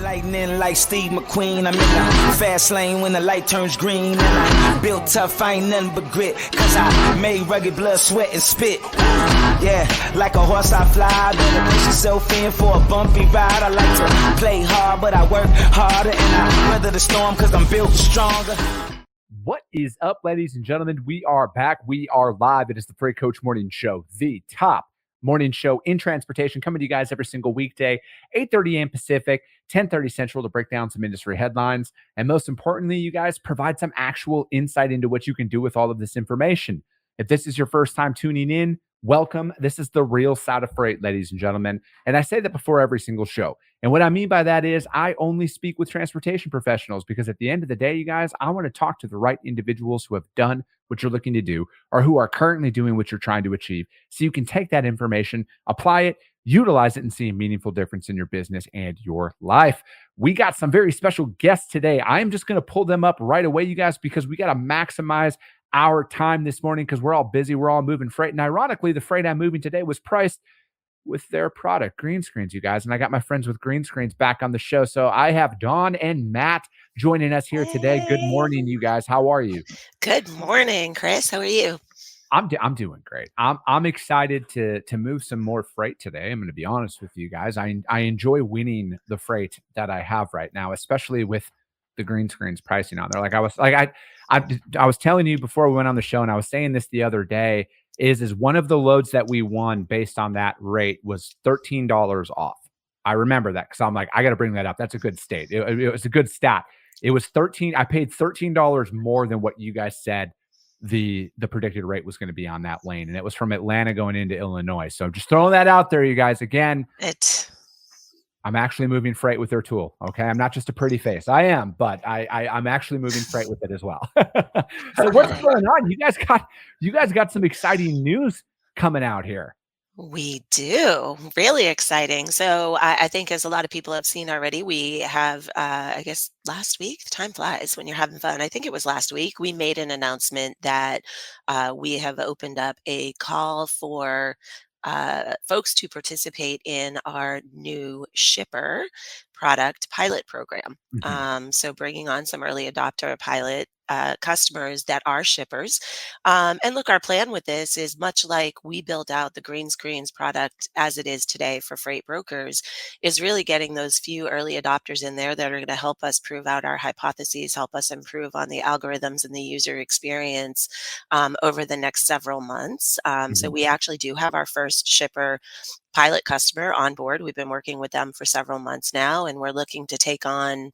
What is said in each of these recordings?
Lightning like Steve McQueen. I'm in the fast lane when the light turns green. And I built tough, I ain't nothing but grit. Cause I made rugged blood, sweat, and spit. Yeah, like a horse I fly. Better push yourself in for a bumpy ride. I like to play hard, but I work harder. And I weather the storm cause I'm built stronger. What is up, ladies and gentlemen? We are back. We are live. It is the Freight Coach Morning Show, the top morning show in transportation, coming to you guys every single weekday, 8:30 a.m. Pacific, 10:30 Central, to break down some industry headlines. And most importantly, you guys provide some actual insight into what you can do with all of this information. If this is your first time tuning in, welcome. This is the real side of freight, ladies and gentlemen. And I say that before every single show. And what I mean by that is I only speak with transportation professionals, because at the end of the day, you guys, I want to talk to the right individuals who have done what you're looking to do, or who are currently doing what you're trying to achieve, so you can take that information, apply it, utilize it, and see a meaningful difference in your business and your life. We got some very special guests today. I'm just going to pull them up right away, you guys, because we got to maximize our time this morning, because we're all busy. We're all moving freight. And ironically, the freight I'm moving today was priced with their product, Greenscreens, you guys. And I got my friends with Greenscreens back on the show. So I have Dawn and Matt joining us here today. Good morning, you guys. How are you? Good morning, Chris. How are you? I'm doing great. I'm excited to move some more freight today. I'm going to be honest with you guys. I enjoy winning the freight that I have right now, especially with the Greenscreens pricing on there. Like I was telling you before we went on the show, and I was saying this the other day, is one of the loads that we won based on that rate was $13 off. I remember that because I'm like, I got to bring that up. That's a good state. It was a good stat. It was 13. I paid $13 more than what you guys said the predicted rate was going to be on that lane. And it was from Atlanta going into Illinois. So just throwing that out there, you guys. Again, I'm actually moving freight with their tool. Okay. I'm not just a pretty face. I am, but I'm actually moving freight with it as well. So what's going on? You guys got some exciting news coming out here. We do. Really exciting. So I think, as a lot of people have seen already, we have, I guess last week, time flies when you're having fun. I think it was last week, we made an announcement that we have opened up a call for folks to participate in our new shipper product pilot program. So bringing on some early adopter pilot customers that are shippers. And look, our plan with this is much like we built out the Greenscreens product as it is today for freight brokers, is really getting those few early adopters in there that are going to help us prove out our hypotheses, help us improve on the algorithms and the user experience over the next several months. So we actually do have our first shipper pilot customer on board. We've been working with them for several months now, and we're looking to take on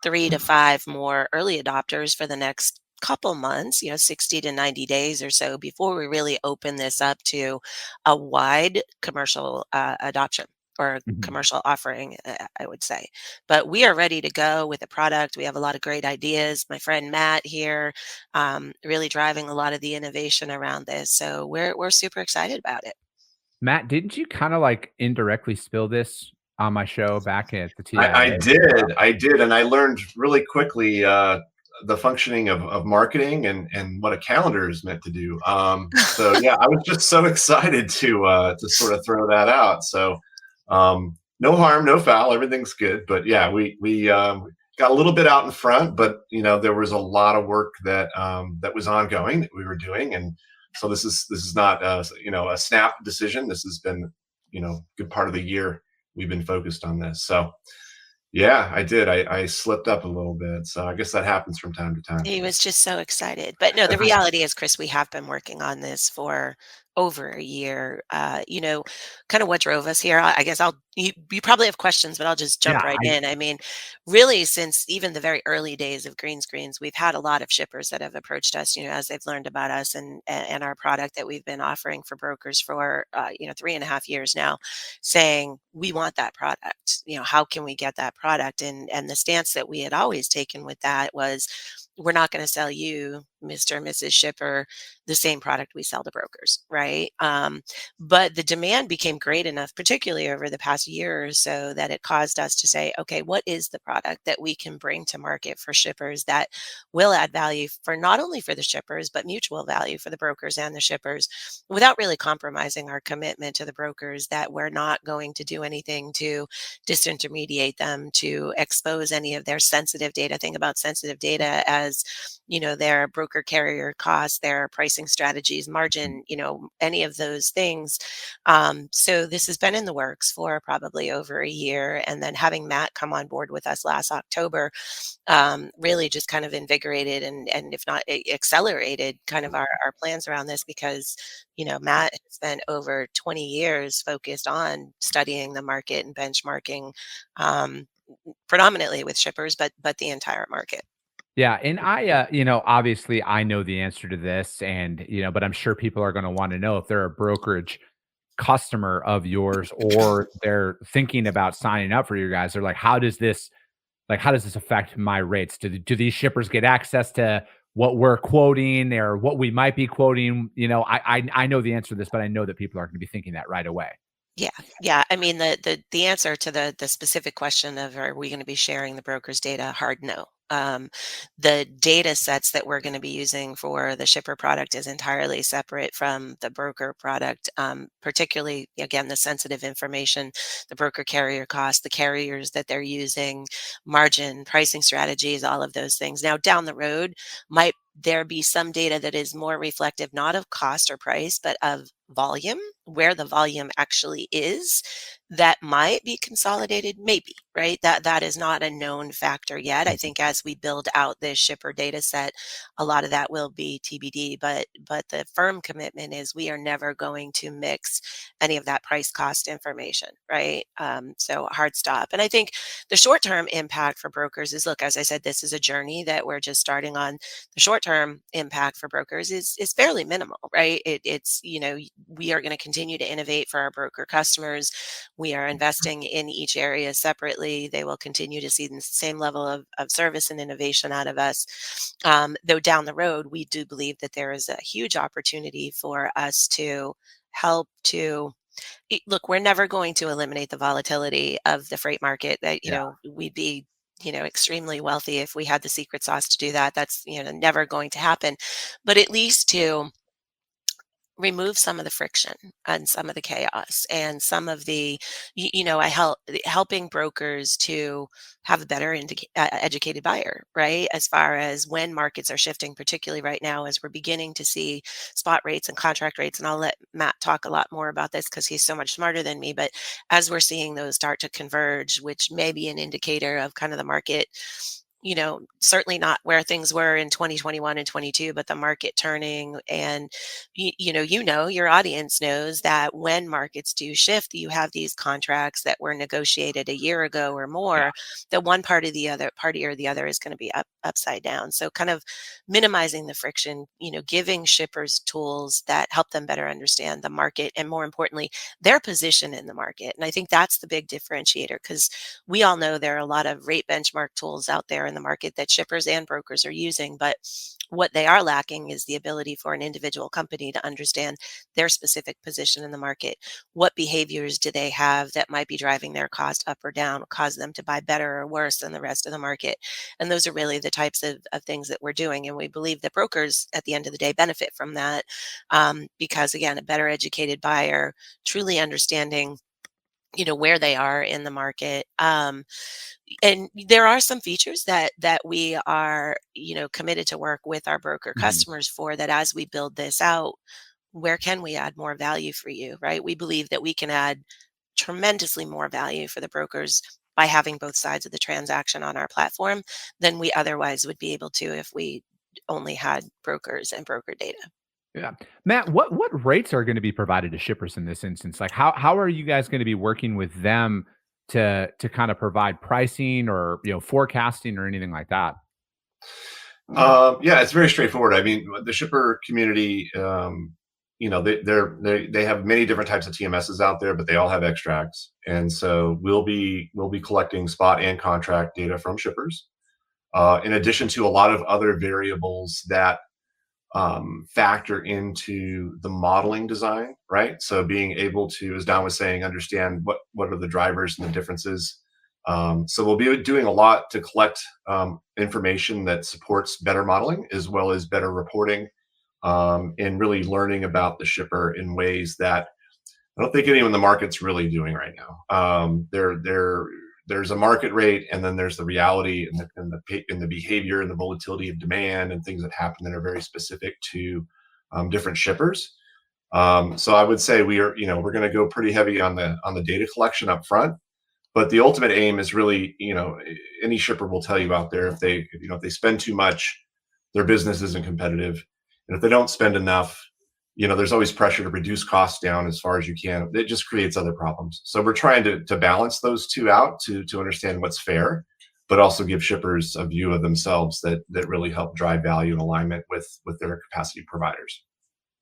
3 to 5 more early adopters for the next couple months, 60 to 90 days or so, before we really open this up to a wide commercial adoption or commercial offering, I would say. But we are ready to go with the product. We have a lot of great ideas. My friend Matt here, really driving a lot of the innovation around this. So we're super excited about it. Matt, didn't you kind of like indirectly spill this on my show back at the TIA? I did. And I learned really quickly the functioning of marketing and what a calendar is meant to do. So yeah, I was just so excited to sort of throw that out. So no harm, no foul, everything's good. But yeah, we got a little bit out in front, but there was a lot of work that was ongoing that we were doing. And so this is not a snap decision. This has been good part of the year we've been focused on this. So yeah, I did. I slipped up a little bit. So I guess that happens from time to time. He was just so excited. But no, the reality is, Chris, we have been working on this for over a year. Kind of what drove us here. I guess you probably have questions, but I'll just jump in. I mean, really, since even the very early days of Greenscreens, we've had a lot of shippers that have approached us, as they've learned about us and our product that we've been offering for brokers for 3.5 years now, saying we want that product. How can we get that product? And the stance that we had always taken with that was, we're not going to sell you, Mr. and Mrs. Shipper the same product we sell to brokers, right? But the demand became great enough, particularly over the past year or so, that it caused us to say, okay, what is the product that we can bring to market for shippers that will add value for not only for the shippers, but mutual value for the brokers and the shippers without really compromising our commitment to the brokers that we're not going to do anything to disintermediate them, to expose any of their sensitive data. Think about sensitive data as, their broker carrier costs, their pricing strategies, margin, any of those things. So this has been in the works for probably over a year. And then having Matt come on board with us last October really just kind of invigorated and if not accelerated kind of our plans around this because, Matt has spent over 20 years focused on studying the market and benchmarking predominantly with shippers, but the entire market. Yeah, and obviously I know the answer to this and, but I'm sure people are going to want to know if they're a brokerage customer of yours or they're thinking about signing up for you guys. They're like, how does this affect my rates? Do these shippers get access to what we're quoting or what we might be quoting? I know the answer to this, but I know that people are going to be thinking that right away. Yeah, yeah. I mean, the answer to the specific question of are we going to be sharing the broker's data? Hard no. The data sets that we're going to be using for the shipper product is entirely separate from the broker product, particularly, again, the sensitive information, the broker carrier cost, the carriers that they're using, margin, pricing strategies, all of those things. Now, down the road, might there be some data that is more reflective, not of cost or price, but of volume, where the volume actually is that might be consolidated, maybe, right? That is not a known factor yet. I think as we build out this shipper data set, a lot of that will be TBD, but the firm commitment is we are never going to mix any of that price cost information, right? So hard stop. And I think the short-term impact for brokers is, look, as I said, this is a journey that we're just starting on. The short-term impact for brokers is fairly minimal, right? It's, we are going to continue to innovate for our broker customers. We are investing in each area separately. They will continue to see the same level of service and innovation out of us. Though down the road, we do believe that there is a huge opportunity for us to help to look, we're never going to eliminate the volatility of the freight market that, we'd be extremely wealthy if we had the secret sauce to do that. That's, never going to happen. But at least to remove some of the friction and some of the chaos and some of the, helping brokers to have a better educated buyer, right? As far as when markets are shifting, particularly right now, as we're beginning to see spot rates and contract rates. And I'll let Matt talk a lot more about this because he's so much smarter than me. But as we're seeing those start to converge, which may be an indicator of kind of the market, certainly not where things were in 2021 and 22, but the market turning. And, your audience knows that when markets do shift, you have these contracts that were negotiated a year ago or more, that one party or the other is going to be upside down. So kind of minimizing the friction, giving shippers tools that help them better understand the market and more importantly, their position in the market. And I think that's the big differentiator because we all know there are a lot of rate benchmark tools out there in the market that shippers and brokers are using, but what they are lacking is the ability for an individual company to understand their specific position in the market. What behaviors do they have that might be driving their cost up or down, cause them to buy better or worse than the rest of the market? And those are really the types of things that we're doing. And we believe that brokers at the end of the day benefit from that because, again, a better educated buyer, truly understanding where they are in the market. And there are some features that we are, committed to work with our broker customers for that as we build this out, where can we add more value for you, right? We believe that we can add tremendously more value for the brokers by having both sides of the transaction on our platform than we otherwise would be able to if we only had brokers and broker data. Yeah. Matt, what rates are going to be provided to shippers in this instance? Like how are you guys going to be working with them to kind of provide pricing or, forecasting or anything like that? Yeah, it's very straightforward. I mean, the shipper community, they have many different types of TMSs out there, but they all have extracts. And so we'll be collecting spot and contract data from shippers, in addition to a lot of other variables that factor into the modeling design, right? So being able to, as Don was saying, understand what are the drivers and the differences. So we'll be doing a lot to collect information that supports better modeling as well as better reporting, and really learning about the shipper in ways that I don't think anyone in the market's really doing right now. There's a market rate, and then there's the reality and the behavior and the volatility of demand and things that happen that are very specific to different shippers. So I would say we're going to go pretty heavy on the data collection up front, but the ultimate aim is really, any shipper will tell you out there, if they spend too much, their business isn't competitive, and if they don't spend enough, there's always pressure to reduce costs down as far as you can. It just creates other problems. So we're trying to balance those two out to understand what's fair, but also give shippers a view of themselves that really help drive value and alignment with their capacity providers.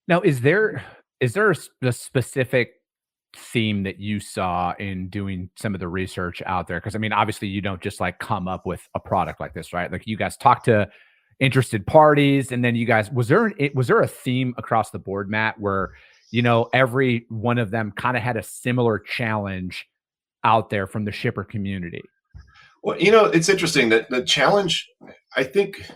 Now, is there a specific theme that you saw in doing some of the research out there? Because I mean, obviously, you don't just like come up with a product like this, right? Like you guys talk to interested parties, and then you guys was there a theme across the board, Matt, where every one of them kind of had a similar challenge out there from the shipper community? Well, it's interesting that the challenge, I think,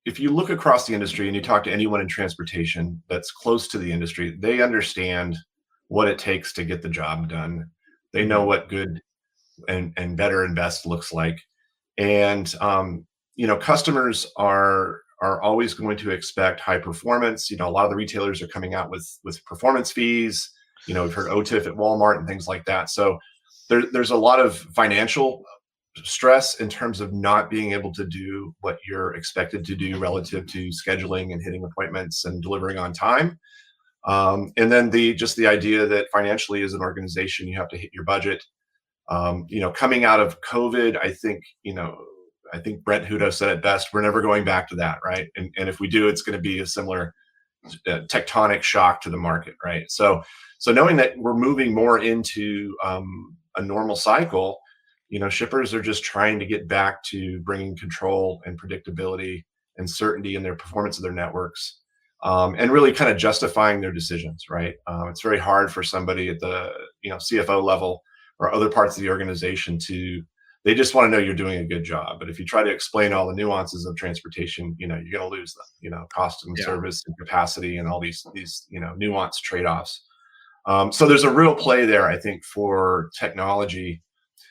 if you look across the industry and you talk to anyone in transportation that's close to the industry, they understand what it takes to get the job done. They know what good and better and best looks like. And customers are always going to expect high performance. A lot of the retailers are coming out with performance fees. We've heard OTIF at Walmart and things like that. So there's a lot of financial stress in terms of not being able to do what you're expected to do relative to scheduling and hitting appointments and delivering on time. And then the idea that financially as an organization, you have to hit your budget. Coming out of COVID, I think Brent Hudo said it best, we're never going back to that, right? And if we do, it's going to be a similar tectonic shock to the market, right? So knowing that we're moving more into a normal cycle, shippers are just trying to get back to bringing control and predictability and certainty in their performance of their networks, and really kind of justifying their decisions, right? It's very hard for somebody at the CFO level or other parts of the organization they just want to know you're doing a good job. But if you try to explain all the nuances of transportation, you're going to lose them, cost and service and capacity and all these nuanced trade-offs. So there's a real play there, I think, for technology,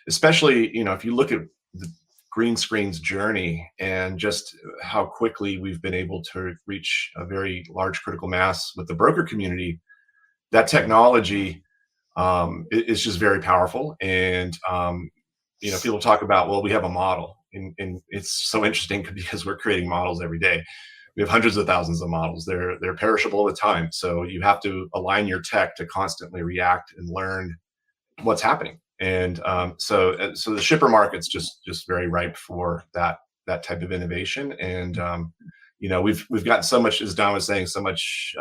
especially, if you look at the Greenscreens journey and just how quickly we've been able to reach a very large critical mass with the broker community. That technology is just very powerful. And, people talk about, well, we have a model, and it's so interesting because we're creating models every day. We have hundreds of thousands of models. They're perishable all the time. So you have to align your tech to constantly react and learn what's happening. And so the shipper market's just very ripe for that type of innovation. And we've gotten so much, as Don was saying, so much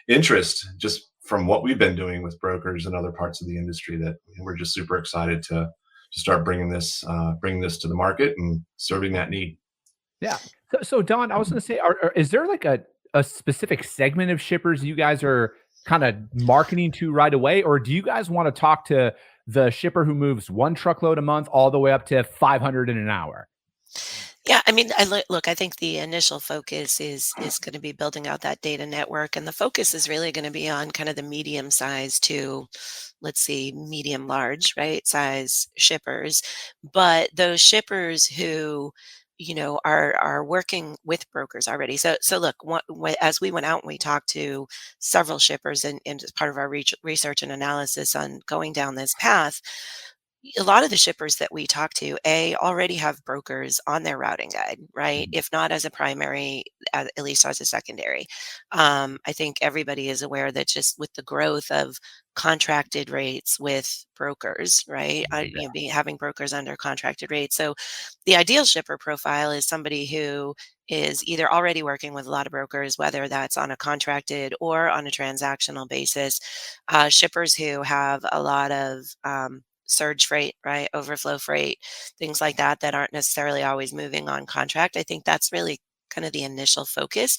interest just from what we've been doing with brokers and other parts of the industry that we're just super excited to start bringing this to the market and serving that need. Yeah. So Don, I was going to say, is there like a specific segment of shippers you guys are kind of marketing to right away, or do you guys want to talk to the shipper who moves 1 truckload a month all the way up to 500 in an hour? Yeah, I mean, I think the initial focus is going to be building out that data network, and the focus is really going to be on kind of the medium size to, let's see, medium large, right, size shippers. But those shippers who are working with brokers already. So look, as we went out and we talked to several shippers and as part of our research and analysis on going down this path, a lot of the shippers that we talk to, already have brokers on their routing guide, right? If not as a primary, at least as a secondary. I think everybody is aware that just with the growth of contracted rates with brokers, right? Having brokers under contracted rates. So the ideal shipper profile is somebody who is either already working with a lot of brokers, whether that's on a contracted or on a transactional basis. Shippers who have a lot of surge freight, right? Overflow freight, things like that aren't necessarily always moving on contract. I think that's really kind of the initial focus.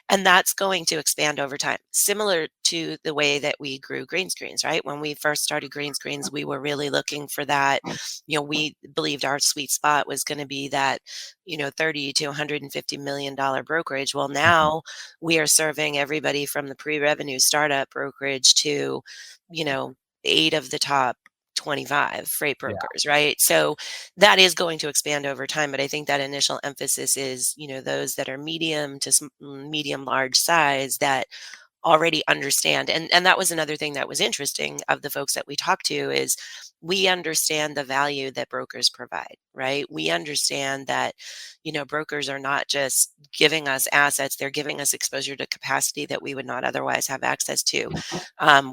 And that's going to expand over time, similar to the way that we grew Greenscreens, right? When we first started Greenscreens, we were really looking for that. We believed our sweet spot was going to be that, 30 to $150 million brokerage. Well, now we are serving everybody from the pre-revenue startup brokerage to, you know, 8 of the top 25 freight Yeah. brokers, right? So that is going to expand over time, but I think that initial emphasis is, those that are medium to medium large size that already understand. And that was another thing that was interesting of the folks that we talked to is we understand the value that brokers provide, right? We understand that, brokers are not just giving us assets, they're giving us exposure to capacity that we would not otherwise have access to.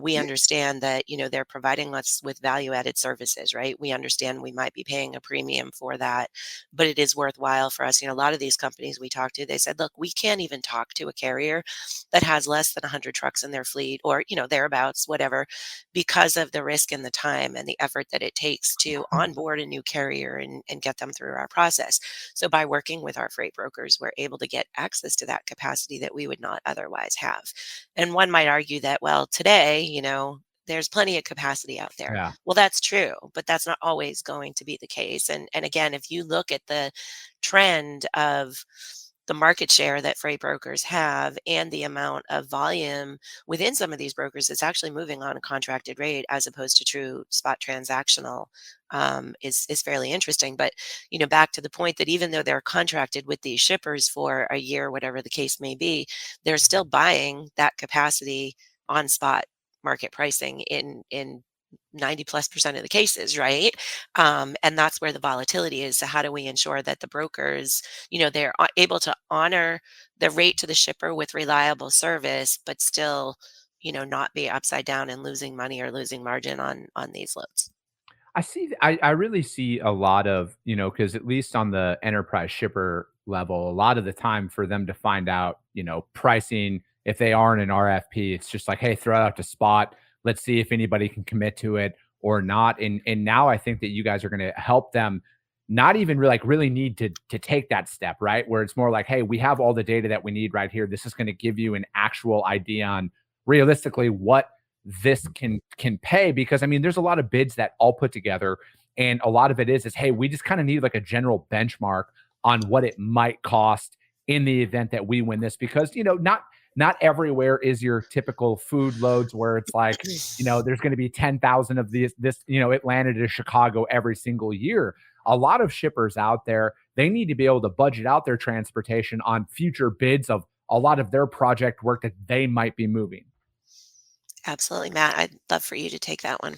We understand that, they're providing us with value added services, right? We understand we might be paying a premium for that, but it is worthwhile for us. A lot of these companies we talked to, they said, look, we can't even talk to a carrier that has less than 100 trucks in their fleet or, thereabouts, whatever, because of the risk and the time and the effort that it takes to onboard a new carrier and get them through our process. So by working with our freight brokers, we're able to get access to that capacity that we would not otherwise have. And one might argue that, well, today, there's plenty of capacity out there. Yeah. Well, that's true, but that's not always going to be the case. And again, if you look at the trend of the market share that freight brokers have and the amount of volume within some of these brokers is actually moving on a contracted rate as opposed to true spot transactional, is fairly interesting. But back to the point that even though they're contracted with these shippers for a year, whatever the case may be, they're still buying that capacity on spot market pricing in 90+% of the cases, right? And that's where the volatility is. So how do we ensure that the brokers, they're able to honor the rate to the shipper with reliable service, but still, not be upside down and losing money or losing margin on these loads? I really see a lot of, because at least on the enterprise shipper level, a lot of the time for them to find out, pricing, if they are in an RFP, it's just like, hey, throw it out to spot. Let's see if anybody can commit to it or not. And now I think that you guys are going to help them not even really need to take that step, right? Where it's more like, hey, we have all the data that we need right here. This is going to give you an actual idea on realistically what this can pay, because I mean, there's a lot of bids that all put together, and a lot of it is hey, we just kind of need like a general benchmark on what it might cost in the event that we win this, because not everywhere is your typical food loads where it's like there's going to be 10,000 of this Atlanta to Chicago every single year. A lot of shippers out there, they need to be able to budget out their transportation on future bids of a lot of their project work that they might be moving. Absolutely, Matt. I'd love for you to take that one.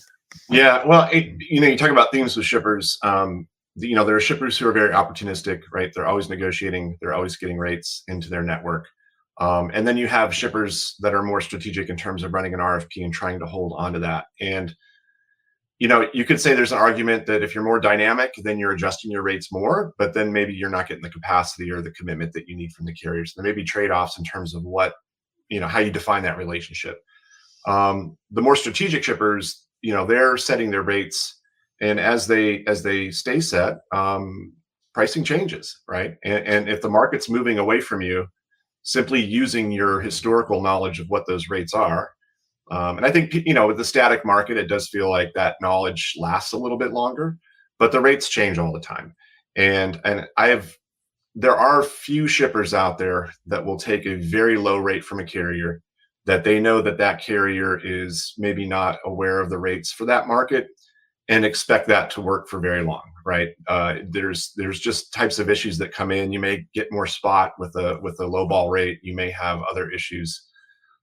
Yeah, well, you talk about themes with shippers. There are shippers who are very opportunistic, right? They're always negotiating, they're always getting rates into their network. And then you have shippers that are more strategic in terms of running an RFP and trying to hold onto that. And you could say there's an argument that if you're more dynamic, then you're adjusting your rates more, but then maybe you're not getting the capacity or the commitment that you need from the carriers. There may be trade-offs in terms of what, how you define that relationship. The more strategic shippers, they're setting their rates, and as they stay set, pricing changes, right? And if the market's moving away from you, simply using your historical knowledge of what those rates are. And I think, with the static market, it does feel like that knowledge lasts a little bit longer, but the rates change all the time. And there are few shippers out there that will take a very low rate from a carrier that they know that carrier is maybe not aware of the rates for that market and expect that to work for very long, right? There's just types of issues that come in. You may get more spot with a low ball rate. You may have other issues.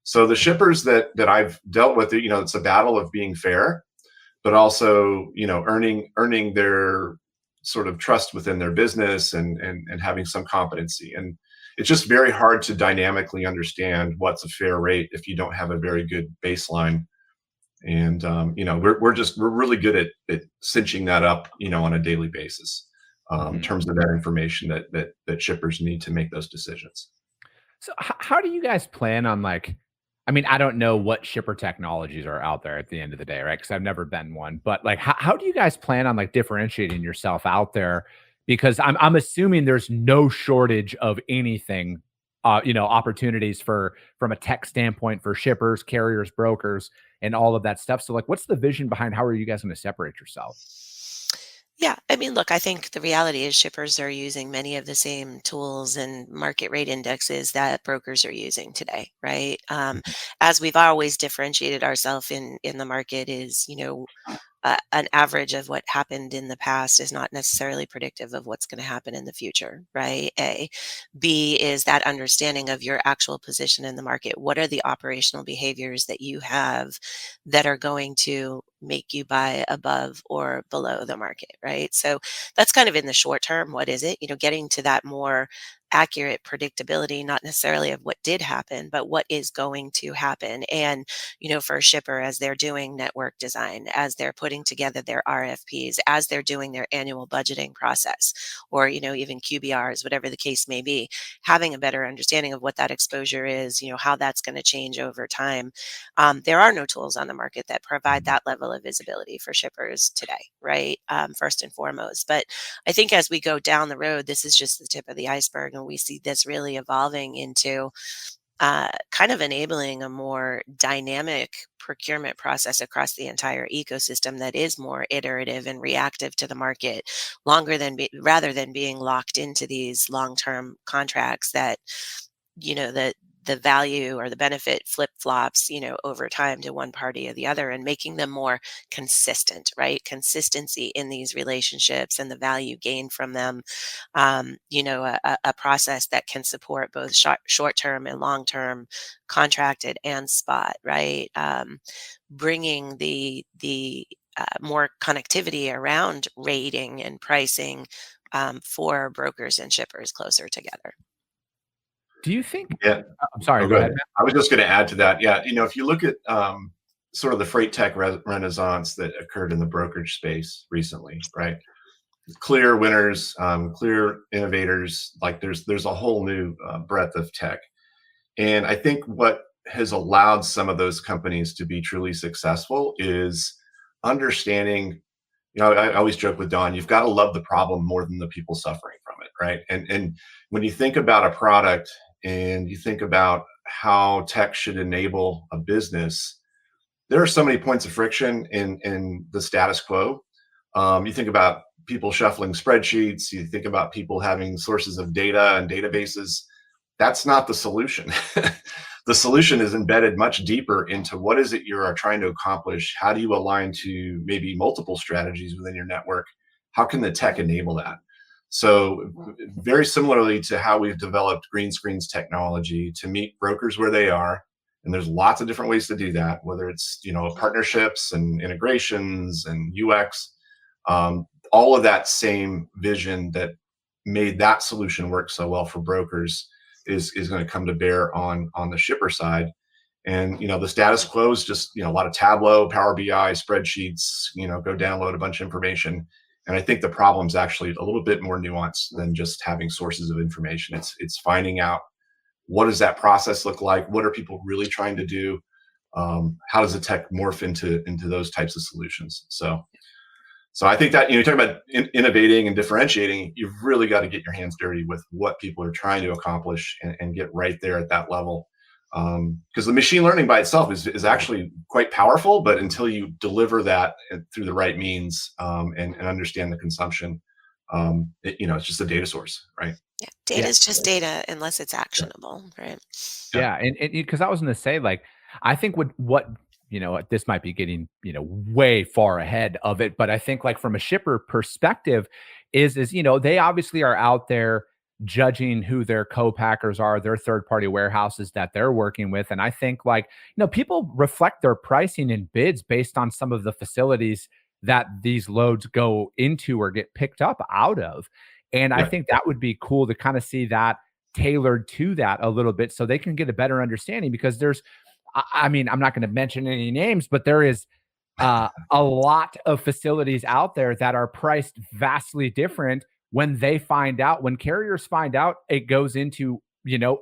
So the shippers that I've dealt with, it's a battle of being fair, but also, earning their sort of trust within their business and having some competency. And it's just very hard to dynamically understand what's a fair rate if you don't have a very good baseline. And we're really good at cinching that up, on a daily basis, in terms of that information that shippers need to make those decisions. So how do you guys plan on I don't know what shipper technologies are out there at the end of the day, right? Because I've never been one, but how do you guys plan on differentiating yourself out there? Because I'm assuming there's no shortage of anything, opportunities from a tech standpoint for shippers, carriers, brokers, and all of that stuff. So like, what's the vision behind how are you guys going to separate yourself? Yeah, I mean, look, I think the reality is shippers are using many of the same tools and market rate indexes that brokers are using today, right? As we've always differentiated ourselves in the market is, an average of what happened in the past is not necessarily predictive of what's going to happen in the future, right? A. B is that understanding of your actual position in the market. What are the operational behaviors that you have that are going to make you buy above or below the market, right? So that's kind of in the short term. What is it? Getting to that more accurate predictability, not necessarily of what did happen, but what is going to happen. And for a shipper, as they're doing network design, as they're putting together their RFPs, as they're doing their annual budgeting process, or, even QBRs, whatever the case may be, having a better understanding of what that exposure is, how that's going to change over time. There are no tools on the market that provide that level of visibility for shippers today, right? First and foremost. But I think as we go down the road, this is just the tip of the iceberg, and we see this really evolving into kind of enabling a more dynamic procurement process across the entire ecosystem that is more iterative and reactive to the market, rather than being locked into these long-term contracts that the value or the benefit flip-flops, over time to one party or the other, and making them more consistent, right? Consistency in these relationships and the value gained from them. A process that can support both short-term and long-term contracted and spot, right? Bringing the more connectivity around rating and pricing for brokers and shippers closer together. Do you think? Yeah. I'm sorry. Oh, Go ahead. I was just going to add to that. Yeah. If you look at sort of the freight tech renaissance that occurred in the brokerage space recently, right? Clear winners, clear innovators, like there's a whole new breadth of tech. And I think what has allowed some of those companies to be truly successful is understanding, I always joke with Don, you've got to love the problem more than the people suffering from it, right? And when you think about a product and you think about how tech should enable a business, there are so many points of friction in the status quo. You think about people shuffling spreadsheets, you think about people having sources of data and databases. That's not the solution. The solution is embedded much deeper into what is it you are trying to accomplish? How do you align to maybe multiple strategies within your network? How can the tech enable that? So very similarly to how we've developed Greenscreens technology to meet brokers where they are, and there's lots of different ways to do that, whether it's partnerships and integrations and UX, all of that same vision that made that solution work so well for brokers is going to come to bear on the shipper side. And the status quo is just a lot of Tableau, Power BI, spreadsheets. Go download a bunch of information. And I think the problem's actually a little bit more nuanced than just having sources of information. It's finding out, what does that process look like? What are people really trying to do? How does the tech morph into those types of solutions? So I think that, you talk about innovating and differentiating, you've really got to get your hands dirty with what people are trying to accomplish and get right there at that level. Because the machine learning by itself is actually quite powerful, but until you deliver that through the right means and understand the consumption, it's just a data source, right? Yeah, data is just data unless it's actionable, right? Yeah, and because I was going to say, like, I think what this might be getting way far ahead of it, but I think like from a shipper perspective is they obviously are out there judging who their co-packers are, their third-party warehouses that they're working with, and I think like people reflect their pricing and bids based on some of the facilities that these loads go into or get picked up out of, and I think that would be cool to kind of see that tailored to that a little bit so they can get a better understanding, because I mean, I'm not going to mention any names, but there is a lot of facilities out there that are priced vastly different when carriers find out it goes into,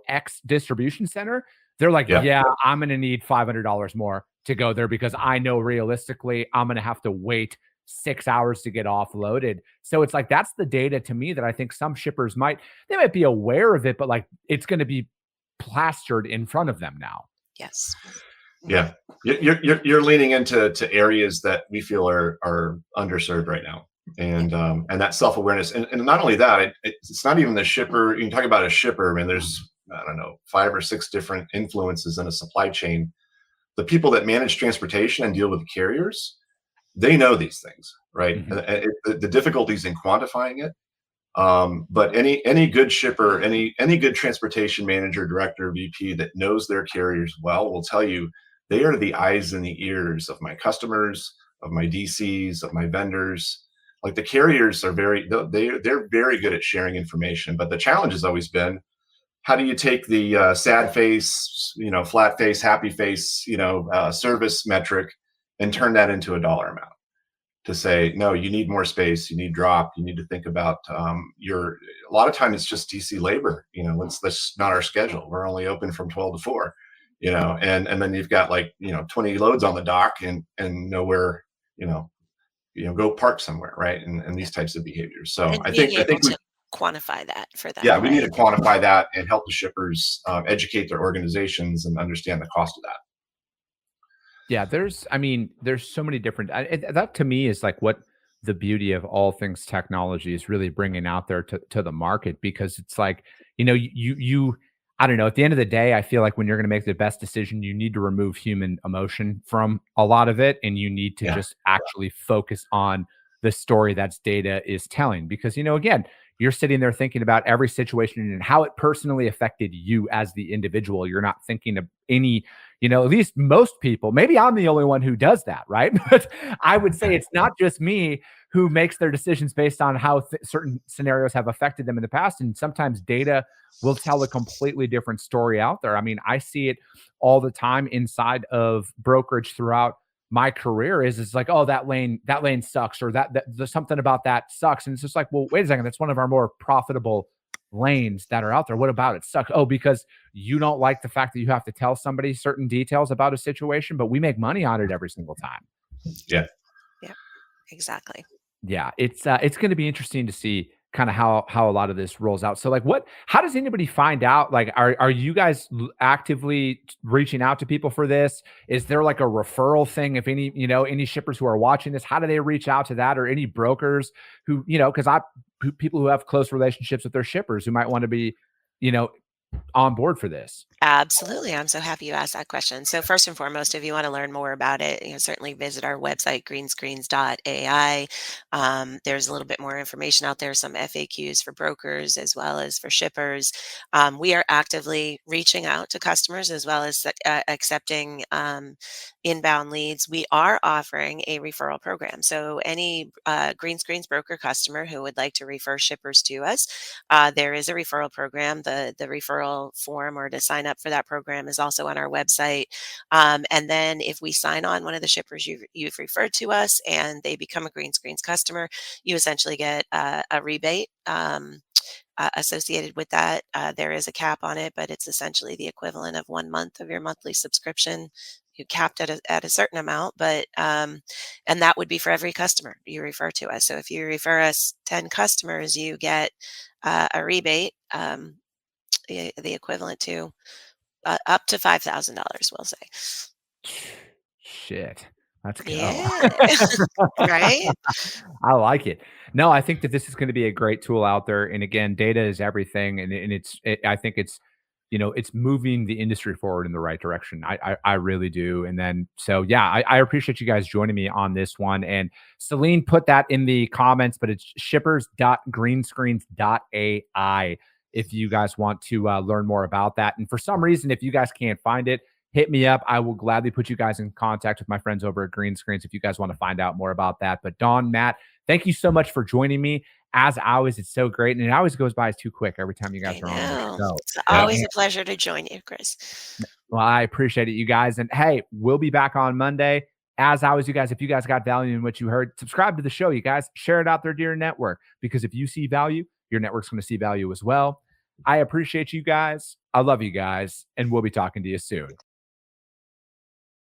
X distribution center. They're like, yeah, I'm going to need $500 more to go there because I know realistically I'm going to have to wait 6 hours to get offloaded. So it's like, that's the data to me that I think some shippers might be aware of it, but like it's going to be plastered in front of them now. Yes. Yeah, you're leaning into areas that we feel are underserved right now, and that self-awareness, and not only that, it's not even the shipper. You can talk about a shipper. I mean, there's, I don't know, 5 or 6 different influences in a supply chain. The people that manage transportation and deal with the carriers, they know these things, right? The difficulties in quantifying it. But any good shipper, any good transportation manager, director, VP that knows their carriers well will tell you they are the eyes and the ears of my customers, of my DCs, of my vendors. Like the carriers are they're very good at sharing information, but the challenge has always been, how do you take the sad face, flat face, happy face, service metric and turn that into a dollar amount? To say, no, you need more space, you need drop, you need to think about a lot of time it's just DC labor, that's not our schedule. We're only open from 12 to 4, and then you've got 20 loads on the dock and nowhere, go park somewhere, right? And these types of behaviors. So And I being think able we, to quantify that for them. yeah, we need right? to quantify that and help the shippers educate their organizations and understand the cost of that. Yeah, there's so many different, that to me is like what the beauty of all things technology is really bringing out there to the market, because it's like, you I don't know, at the end of the day, I feel like when you're going to make the best decision, you need to remove human emotion from a lot of it. And you need to just actually focus on the story that's data is telling, because, again, you're sitting there thinking about every situation and how it personally affected you as the individual. You're not thinking of any, at least most people, maybe I'm the only one who does that, right? But I would say it's not just me who makes their decisions based on how certain scenarios have affected them in the past. And sometimes data will tell a completely different story out there. I mean, I see it all the time inside of brokerage throughout my career. It's like, oh, that lane sucks, or that there's something about that sucks. And it's just like, well, wait a second, that's one of our more profitable lanes that are out there. What about it sucks? Oh, because you don't like the fact that you have to tell somebody certain details about a situation, but we make money on it every single time. Yeah. Yeah, exactly. Yeah, it's going to be interesting to see kind of how a lot of this rolls out. So like, how does anybody find out? Like, are you guys actively reaching out to people for this? Is there like a referral thing? If any shippers who are watching this, how do they reach out to that? Or any brokers who, because people who have close relationships with their shippers who might want to be, on board for this? Absolutely. I'm so happy you asked that question. So first and foremost, if you want to learn more about it, certainly visit our website, Greenscreens.ai. There's a little bit more information out there, some FAQs for brokers as well as for shippers. We are actively reaching out to customers as well as accepting inbound leads. We are offering a referral program. So any Greenscreens broker customer who would like to refer shippers to us, there is a referral program. The referral form or to sign up for that program is also on our website. And then if we sign on one of the shippers you've referred to us and they become a Greenscreens customer, you essentially get a rebate associated with that. There is a cap on it, but it's essentially the equivalent of 1 month of your monthly subscription. You capped at a certain amount, but and that would be for every customer you refer to us. So if you refer us 10 customers, you get a rebate, the equivalent to up to $5,000, we'll say. Shit, let's go. Yeah. Right? I like it. No, I think that this is going to be a great tool out there. And again, data is everything. And I think it's, it's moving the industry forward in the right direction. I really do. And then, so yeah, I appreciate you guys joining me on this one. And Celine put that in the comments, but it's shippers.greenscreens.ai if you guys want to learn more about that. And for some reason, if you guys can't find it, hit me up. I will gladly put you guys in contact with my friends over at Greenscreens if you guys want to find out more about that. But Dawn, Matt, thank you so much for joining me. As always, it's so great. And it always goes by too quick every time you guys are on the show. It's always a pleasure to join you, Chris. Well, I appreciate it, you guys. And hey, we'll be back on Monday. As always, you guys, if you guys got value in what you heard, subscribe to the show, you guys. Share it out there to your network, because if you see value, your network's going to see value as well. I appreciate you guys. I love you guys. And we'll be talking to you soon.